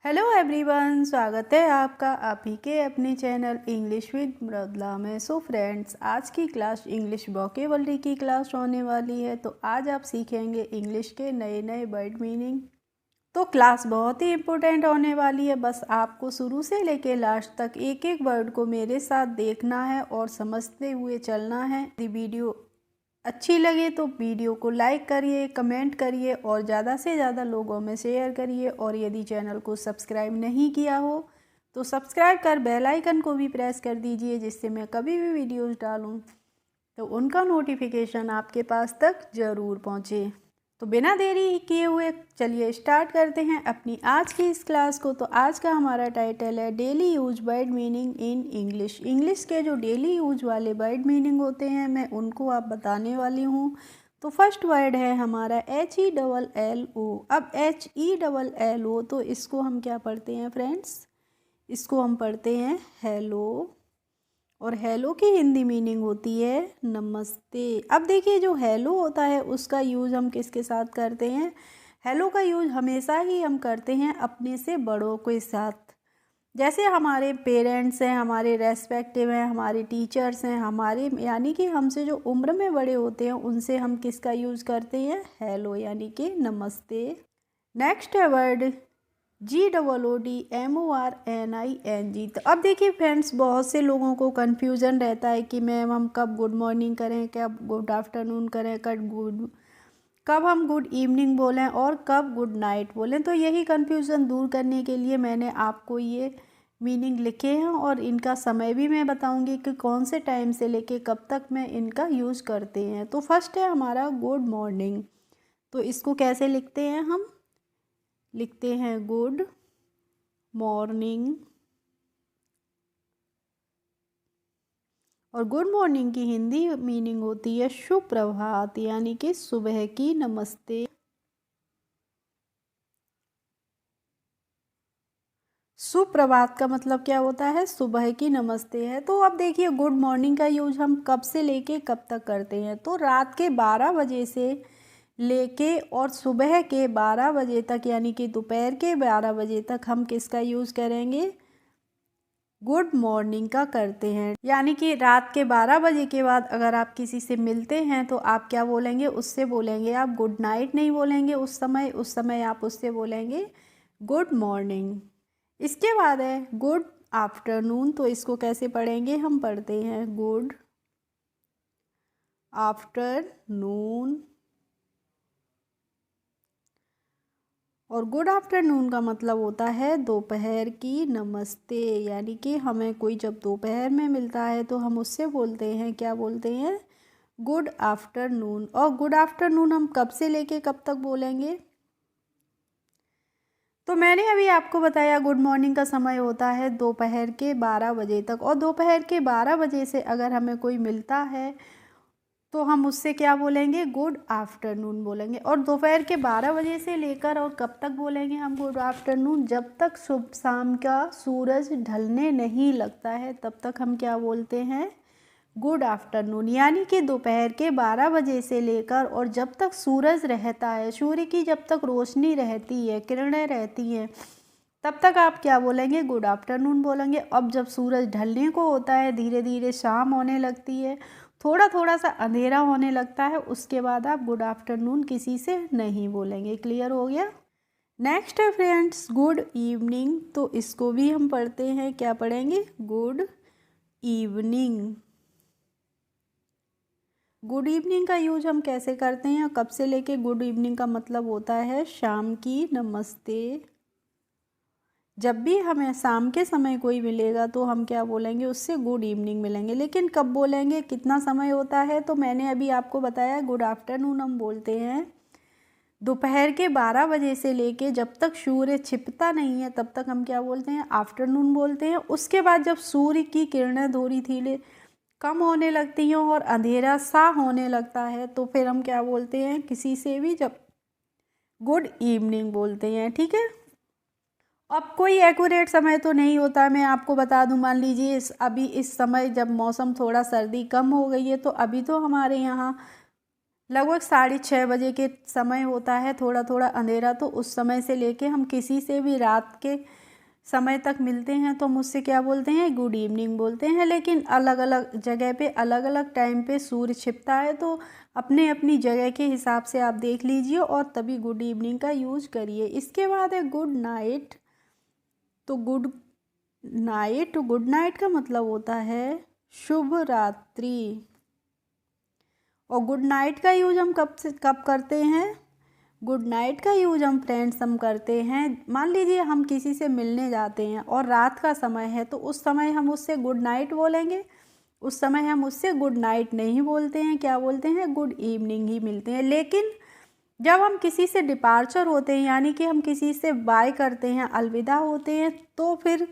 Hello everyone, स्वागत है आपका आप ही के अपने चैनल इंग्लिश विद मृदुला में। सो फ्रेंड्स, आज की क्लास इंग्लिश वोकेबलरी की क्लास होने वाली है। तो आज आप सीखेंगे इंग्लिश के नए नए वर्ड मीनिंग। तो क्लास बहुत ही इम्पोर्टेंट होने वाली है। बस आपको शुरू से लेके लास्ट तक एक एक वर्ड को मेरे साथ देखना है और समझते हुए चलना है। यदि वीडियो अच्छी लगे तो वीडियो को लाइक करिए, कमेंट करिए और ज़्यादा से ज़्यादा लोगों में शेयर करिए। और यदि चैनल को सब्सक्राइब नहीं किया हो तो सब्सक्राइब कर बेल आइकन को भी प्रेस कर दीजिए, जिससे मैं कभी भी वीडियोस डालूं तो उनका नोटिफिकेशन आपके पास तक ज़रूर पहुंचे। तो बिना देरी किए हुए चलिए स्टार्ट करते हैं अपनी आज की इस क्लास को। तो आज का हमारा टाइटल है daily use word meaning in English. English के जो डेली यूज वाले वर्ड मीनिंग होते हैं मैं उनको आप बताने वाली हूँ। तो फर्स्ट वर्ड है हमारा HELLO। अब HELLO तो इसको हम क्या पढ़ते हैं फ्रेंड्स? इसको हम पढ़ते हैं हेलो। और हेलो की हिंदी मीनिंग होती है नमस्ते। अब देखिए, जो हेलो होता है उसका यूज़ हम किसके साथ करते हैं? हेलो का यूज़ हमेशा ही हम करते हैं अपने से बड़ों के साथ। जैसे हमारे पेरेंट्स हैं, हमारे रेस्पेक्टिव हैं, हमारे टीचर्स हैं, हमारे यानी कि हमसे जो उम्र में बड़े होते हैं उनसे हम किसका यूज़ करते हैं? हेलो यानी कि नमस्ते। नेक्स्ट है वर्ड GOODMORNING। तो अब देखिए फ्रेंड्स, बहुत से लोगों को कन्फ्यूज़न रहता है कि मैम हम कब गुड मॉर्निंग करें, कब गुड आफ्टरनून करें, कब हम गुड इवनिंग बोलें और कब गुड नाइट बोलें। तो यही कन्फ्यूज़न दूर करने के लिए मैंने आपको ये मीनिंग लिखे हैं और इनका समय भी मैं बताऊंगी कि कौन से टाइम से लेके कब तक मैं इनका यूज़ करते हैं। तो फर्स्ट है हमारा गुड मॉर्निंग। तो इसको कैसे लिखते हैं? हम लिखते हैं गुड मॉर्निंग। और गुड मॉर्निंग की हिंदी मीनिंग होती है सुप्रभात, यानी कि सुबह की नमस्ते। सुप्रभात का मतलब क्या होता है? सुबह की नमस्ते है। तो अब देखिए, गुड मॉर्निंग का यूज हम कब से लेके कब तक करते हैं? तो रात के 12 बजे से लेके और सुबह के 12 बजे तक, यानी कि दोपहर के 12 बजे तक हम किसका यूज़ करेंगे? गुड मॉर्निंग का करते हैं। यानी कि रात के 12 बजे के बाद अगर आप किसी से मिलते हैं तो आप क्या बोलेंगे? उससे बोलेंगे आप गुड नाइट नहीं बोलेंगे उस समय आप उससे बोलेंगे गुड मॉर्निंग। इसके बाद है गुड आफ्टरनून। तो इसको कैसे पढ़ेंगे? हम पढ़ते हैं गुड आफ्टरनून। और गुड आफ्टरनून का मतलब होता है दोपहर की नमस्ते। यानी कि हमें कोई जब दोपहर में मिलता है तो हम उससे बोलते हैं, क्या बोलते हैं? Good afternoon. और गुड आफ्टरनून हम कब से लेके कब तक बोलेंगे? तो मैंने अभी आपको बताया गुड मॉर्निंग का समय होता है दोपहर के 12 बजे तक। और दोपहर के 12 बजे से अगर हमें कोई मिलता है तो हम उससे क्या बोलेंगे? गुड आफ्टरनून बोलेंगे। और दोपहर के 12 बजे से लेकर और कब तक बोलेंगे हम गुड आफ्टरनून? जब तक सुबह शाम का सूरज ढलने नहीं लगता है तब तक हम क्या बोलते हैं? Good afternoon. यानी कि दोपहर के 12 बजे से लेकर और जब तक सूरज रहता है, सूर्य की जब तक रोशनी रहती है, किरणें रहती हैं, तब तक आप क्या बोलेंगे? गुड आफ्टरनून बोलेंगे। अब जब सूरज ढलने को होता है, धीरे धीरे शाम होने लगती है, थोड़ा थोड़ा सा अंधेरा होने लगता है, उसके बाद आप गुड आफ्टरनून किसी से नहीं बोलेंगे। क्लियर हो गया? नेक्स्ट है फ्रेंड्स गुड इवनिंग। तो इसको भी हम पढ़ते हैं, क्या पढ़ेंगे? Good evening. गुड इवनिंग का यूज हम कैसे करते हैं? कब से लेके गुड इवनिंग का मतलब होता है शाम की नमस्ते। जब भी हमें शाम के समय कोई मिलेगा तो हम क्या बोलेंगे? उससे गुड इवनिंग मिलेंगे। लेकिन कब बोलेंगे? कितना समय होता है? तो मैंने अभी आपको बताया गुड आफ्टरनून हम बोलते हैं दोपहर के 12 बजे से लेके जब तक सूर्य छिपता नहीं है तब तक हम क्या बोलते हैं? आफ्टरनून बोलते हैं। उसके बाद जब सूर्य की किरणें थोड़ी धीरे कम होने लगती हैं और अंधेरा सा होने लगता है तो फिर हम क्या बोलते हैं? किसी से भी जब गुड इवनिंग बोलते हैं। ठीक है? अब कोई एक्यूरेट समय तो नहीं होता, मैं आपको बता दूं। मान लीजिए अभी इस समय जब मौसम थोड़ा सर्दी कम हो गई है तो अभी तो हमारे यहाँ लगभग 6:30 बजे के समय होता है, थोड़ा थोड़ा अंधेरा। तो उस समय से लेके हम किसी से भी रात के समय तक मिलते हैं तो हम उससे क्या बोलते हैं, गुड इवनिंग बोलते हैं। लेकिन अलग अलग जगह पे अलग अलग टाइम पे सूर्य छिपता है, तो अपने अपनी जगह के हिसाब से आप देख लीजिए और तभी गुड इवनिंग का यूज करिए। इसके बाद है गुड नाइट। तो गुड नाइट का मतलब होता है शुभ रात्रि। और गुड नाइट का यूज हम कब करते हैं, गुड नाइट का यूज हम फ्रेंड्स हम करते हैं, मान लीजिए हम किसी से मिलने जाते हैं और रात का समय है तो उस समय हम उससे गुड नाइट बोलेंगे। उस समय हम उससे गुड नाइट नहीं बोलते हैं, क्या बोलते हैं, गुड इवनिंग ही मिलते हैं। लेकिन जब हम किसी से डिपार्चर होते हैं, यानी कि हम किसी से बाय करते हैं, अलविदा होते हैं, तो फिर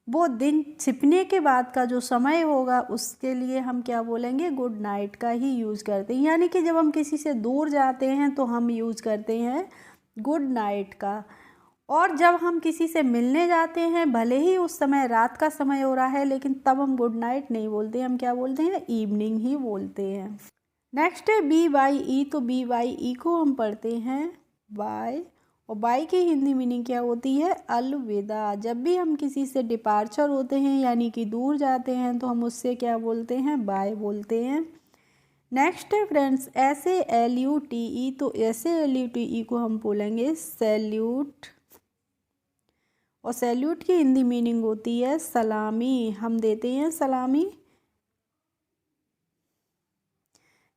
वो दिन छिपने के बाद का जो समय होगा उसके लिए हम क्या बोलेंगे, गुड नाइट का ही यूज़ करते हैं। यानी कि जब हम किसी से दूर जाते हैं तो हम यूज़ करते हैं गुड नाइट का। और जब हम किसी से मिलने जाते हैं, भले ही उस समय रात का समय हो रहा है, लेकिन तब हम गुड नाइट नहीं बोलते, हम क्या बोलते हैं, इवनिंग ही बोलते हैं। नेक्स्ट है बी बाई ई। तो बी बाई ई को हम पढ़ते हैं बाय। और बाय की हिंदी मीनिंग क्या होती है, अलविदा। जब भी हम किसी से डिपार्चर होते हैं यानी कि दूर जाते हैं तो हम उससे क्या बोलते हैं, बाय बोलते हैं। नेक्स्ट है फ्रेंड्स SALUTE। तो SALUTE को हम बोलेंगे सैल्यूट। और सैल्यूट की हिंदी मीनिंग होती है सलामी, हम देते हैं सलामी।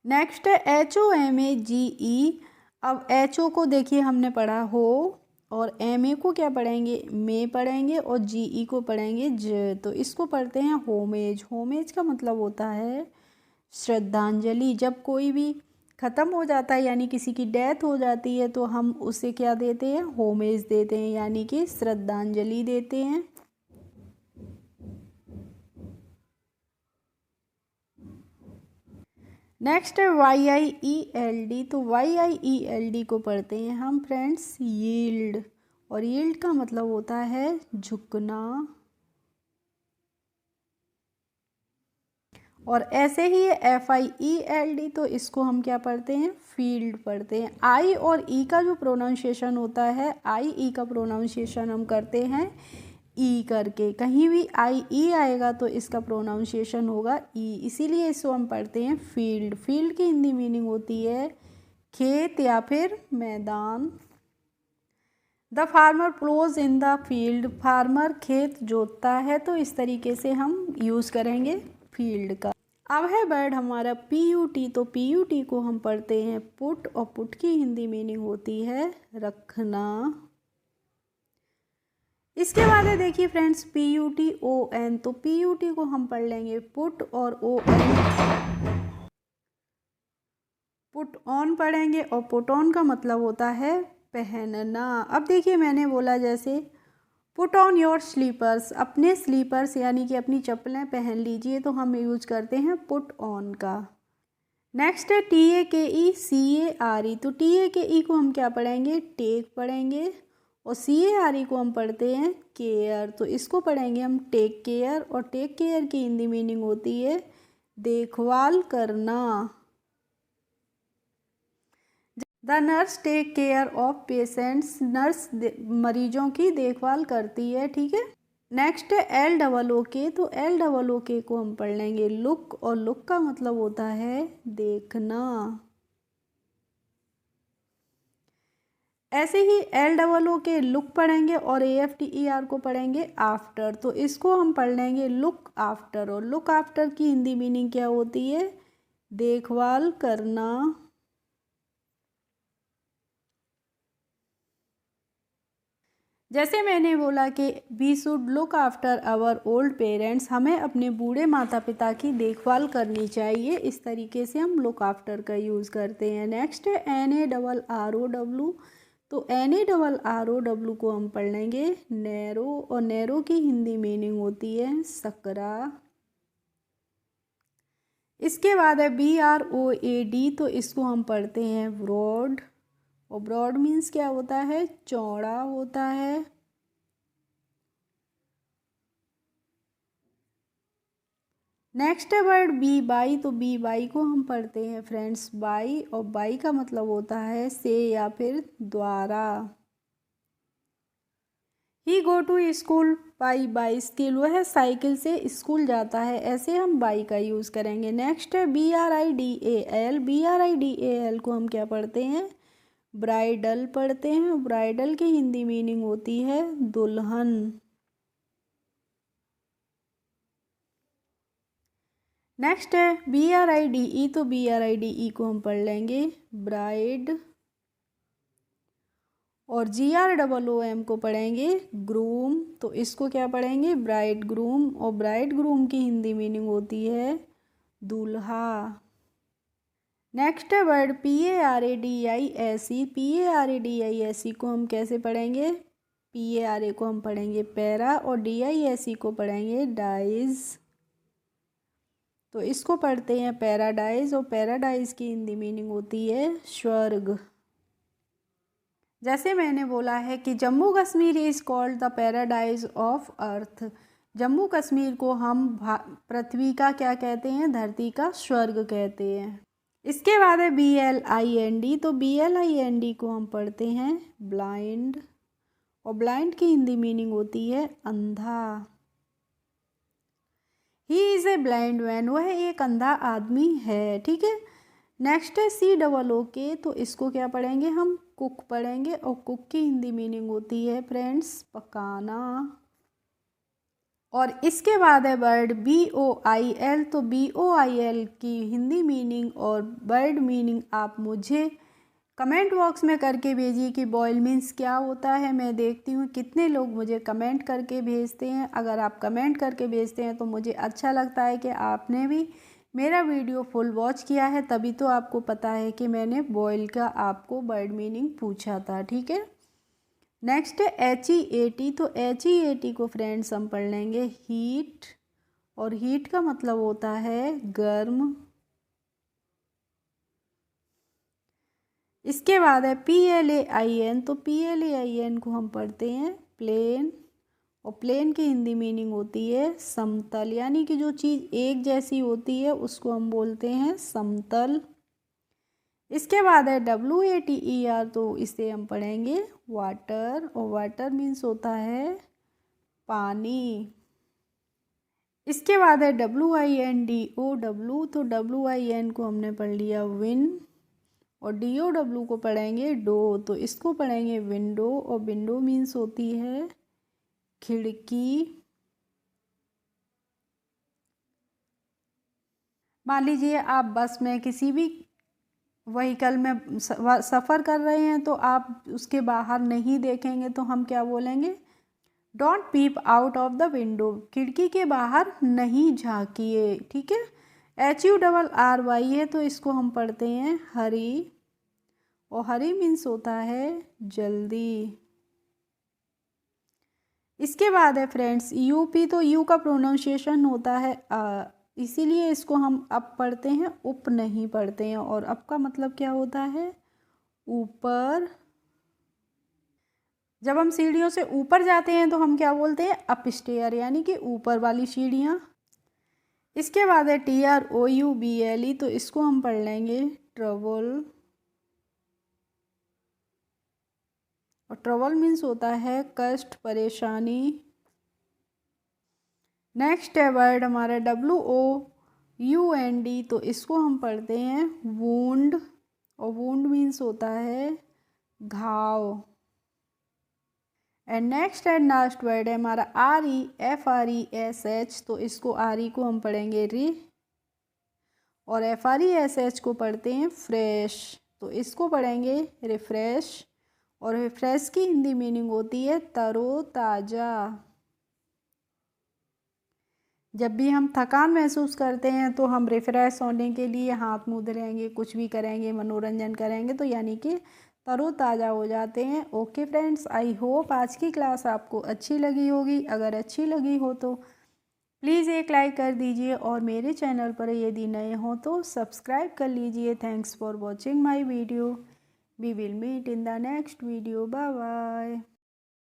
नेक्स्ट है HOMAGE। अब HO को देखिए हमने पढ़ा हो, और MA को क्या पढ़ेंगे, मे पढ़ेंगे, और GE को पढ़ेंगे ज। तो इसको पढ़ते हैं होमेज। होमेज का मतलब होता है श्रद्धांजलि। जब कोई भी ख़त्म हो जाता है यानी किसी की डेथ हो जाती है तो हम उसे क्या देते हैं, होमेज देते हैं, यानी कि श्रद्धांजलि देते हैं। नेक्स्ट है YIELD। तो YIELD को पढ़ते हैं हम फ्रेंड्स यील्ड। और यील्ड का मतलब होता है झुकना। और ऐसे ही है FIELD। तो इसको हम क्या पढ़ते हैं, फील्ड पढ़ते हैं। आई और ई का जो प्रोनाउंसिएशन होता है, IE का प्रोनाउंसिएशन हम करते हैं ई करके। कहीं भी IE आएगा तो इसका प्रोनाउंसिएशन होगा ई, इसीलिए इसको हम पढ़ते हैं फील्ड। फील्ड की हिंदी मीनिंग होती है खेत या फिर मैदान। The farmer ploughs in the field. Farmer खेत जोतता है, तो इस तरीके से हम यूज़ करेंगे फील्ड का। अब है वर्ड हमारा PUT। तो PUT को हम पढ़ते हैं पुट। और पुट की हिंदी मीनिंग होती है रखना। इसके बाद है देखिए फ्रेंड्स PUTON। तो PUT को हम पढ़ लेंगे पुट, और ON पुट ऑन पढ़ेंगे। और पुट ऑन का मतलब होता है पहनना। अब देखिए मैंने बोला जैसे पुट ऑन योर स्लीपर्स, अपने स्लीपर्स यानी कि अपनी चप्पलें पहन लीजिए, तो हम यूज करते हैं पुट ऑन का। नेक्स्ट है TAKE CARE। तो TAKE को हम क्या पढ़ेंगे, टेक पढ़ेंगे। और CARE को हम पढ़ते हैं केयर। तो इसको पढ़ेंगे हम टेक केयर। और टेक केयर की हिंदी मीनिंग होती है देखभाल करना। The nurse take care of patients. Nurse मरीजों की देखभाल करती है, ठीक है। नेक्स्ट है LOOK। तो LOOK को हम पढ़ लेंगे लुक। और लुक का मतलब होता है देखना। ऐसे ही LOOK लुक पढ़ेंगे। और AFTER को पढ़ेंगे आफ्टर। तो इसको हम पढ़ लेंगे लुक आफ्टर। और लुक आफ्टर की हिंदी मीनिंग क्या होती है, देखभाल करना। जैसे मैंने बोला कि we should look after our old parents, हमें अपने बूढ़े माता पिता की देखभाल करनी चाहिए। इस तरीके से हम लुक आफ्टर का यूज़ करते हैं। नेक्स्ट है NARROW। तो NARROW को हम पढ़ लेंगे नैरो। और नैरो की हिंदी मीनिंग होती है सकरा। इसके बाद है BROAD। तो इसको हम पढ़ते हैं ब्रॉड। और ब्रॉड मीन्स क्या होता है, चौड़ा होता है। नेक्स्ट है वर्ड बी बाई। तो बी बाई को हम पढ़ते हैं फ्रेंड्स बाई, और बाई का मतलब होता है से या फिर द्वारा। He go to school by bicycle, वह साइकिल से स्कूल जाता है, ऐसे हम बाई का यूज़ करेंगे। नेक्स्ट है B R I D A L. B R I D A L को हम क्या पढ़ते हैं? ब्राइडल पढ़ते हैं। ब्राइडल की हिंदी मीनिंग होती है दुल्हन। नेक्स्ट है B R I D E. तो B R I D E को हम पढ़ लेंगे ब्राइड, और G R double O M को पढ़ेंगे ग्रूम। तो इसको क्या पढ़ेंगे? ब्राइड ग्रूम, और ब्राइड ग्रूम की हिंदी मीनिंग होती है दूल्हा। नेक्स्ट है word P A R A D I S E. P A R A D I S E को हम कैसे पढ़ेंगे? पी ए आर ए को हम पढ़ेंगे पैरा, और डी आई एस ई को पढ़ेंगे डाइज। तो इसको पढ़ते हैं पैराडाइज, और पैराडाइज की हिंदी मीनिंग होती है स्वर्ग। जैसे मैंने बोला है कि Jammu Kashmir is called the paradise of earth. Jammu Kashmir को हम पृथ्वी का क्या कहते हैं? धरती का स्वर्ग कहते हैं। इसके बाद है B L I N D. तो B L I N D को हम पढ़ते हैं ब्लाइंड, और ब्लाइंड की हिंदी मीनिंग होती है अंधा। He is a blind man, वह एक अंधा आदमी है। ठीक है। नेक्स्ट है सी डबल ओ के। तो इसको क्या पढ़ेंगे? हम कुक पढ़ेंगे, और कुक की हिंदी मीनिंग होती है फ्रेंड्स पकाना। और इसके बाद है word B O I L. तो बी ओ आई एल की हिंदी मीनिंग और वर्ड मीनिंग आप मुझे कमेंट बॉक्स में करके भेजिए कि बॉयल मीन्स क्या होता है। मैं देखती हूँ कितने लोग मुझे कमेंट करके भेजते हैं। अगर आप कमेंट करके भेजते हैं तो मुझे अच्छा लगता है कि आपने भी मेरा वीडियो फुल वॉच किया है, तभी तो आपको पता है कि मैंने बॉयल का आपको वर्ड मीनिंग पूछा था। ठीक है। नेक्स्ट है एच ई ए टी। तो एच ई ए टी को फ्रेंड्स हम पढ़ लेंगे हीट, और हीट का मतलब होता है गर्म। इसके बाद है P L A I N. तो P L A I N को हम पढ़ते हैं प्लेन, और प्लेन की हिंदी मीनिंग होती है समतल, यानी कि जो चीज़ एक जैसी होती है उसको हम बोलते हैं समतल। इसके बाद है W A T E R. तो इसे हम पढ़ेंगे वाटर, और वाटर मीन्स होता है पानी। इसके बाद है W I N D O W. तो डब्ल्यू आई एन को हमने पढ़ लिया विन, और डी ओ डब्ल्यू को पढ़ेंगे डो। तो इसको पढ़ेंगे विंडो, और विंडो मीन्स होती है खिड़की। मान लीजिए आप बस में किसी भी व्हीकल में सफ़र कर रहे हैं, तो आप उसके बाहर नहीं देखेंगे तो हम क्या बोलेंगे? Don't peep out of the window, खिड़की के बाहर नहीं झांकिए। ठीक है। H U double R Y है, तो इसको हम पढ़ते हैं हरी, और हरी मीन्स होता है जल्दी। इसके बाद है फ्रेंड्स यूपी। तो यू का प्रोनाउंसिएशन होता है इसीलिए इसको हम अप पढ़ते हैं, उप नहीं पढ़ते हैं। और अप का मतलब क्या होता है? ऊपर। जब हम सीढ़ियों से ऊपर जाते हैं तो हम क्या बोलते हैं? अप स्टेयर, यानी कि ऊपर वाली सीढ़ियाँ। इसके बाद है T R O U B L E. तो इसको हम पढ़ लेंगे ट्रबल, और ट्रबल मीन्स होता है कष्ट, परेशानी। नेक्स्ट है वर्ड हमारा W O U N D. तो इसको हम पढ़ते हैं वूंड, और वूंड मीन्स होता है घाव। And next and last word है हमारा R E F R E S H. तो इसको आर ई को हम पढ़ेंगे री, और F R E S H को पढ़ते हैं फ्रेश। तो इसको पढ़ेंगे रिफ्रेश, और रिफ्रेश की हिंदी मीनिंग होती है तरोताज़ा। जब भी हम थकान महसूस करते हैं तो हम रिफ्रेश होने के लिए हाथ मुँह धोएंगे, कुछ भी करेंगे, मनोरंजन करेंगे, तो यानी कि तरोताज़ा हो जाते हैं। ओके फ्रेंड्स, आई होप आज की क्लास आपको अच्छी लगी होगी। अगर अच्छी लगी हो तो प्लीज़ एक लाइक कर दीजिए, और मेरे चैनल पर यदि नए हो तो सब्सक्राइब कर लीजिए। Thanks for watching my video. We will meet in the next video. Bye bye.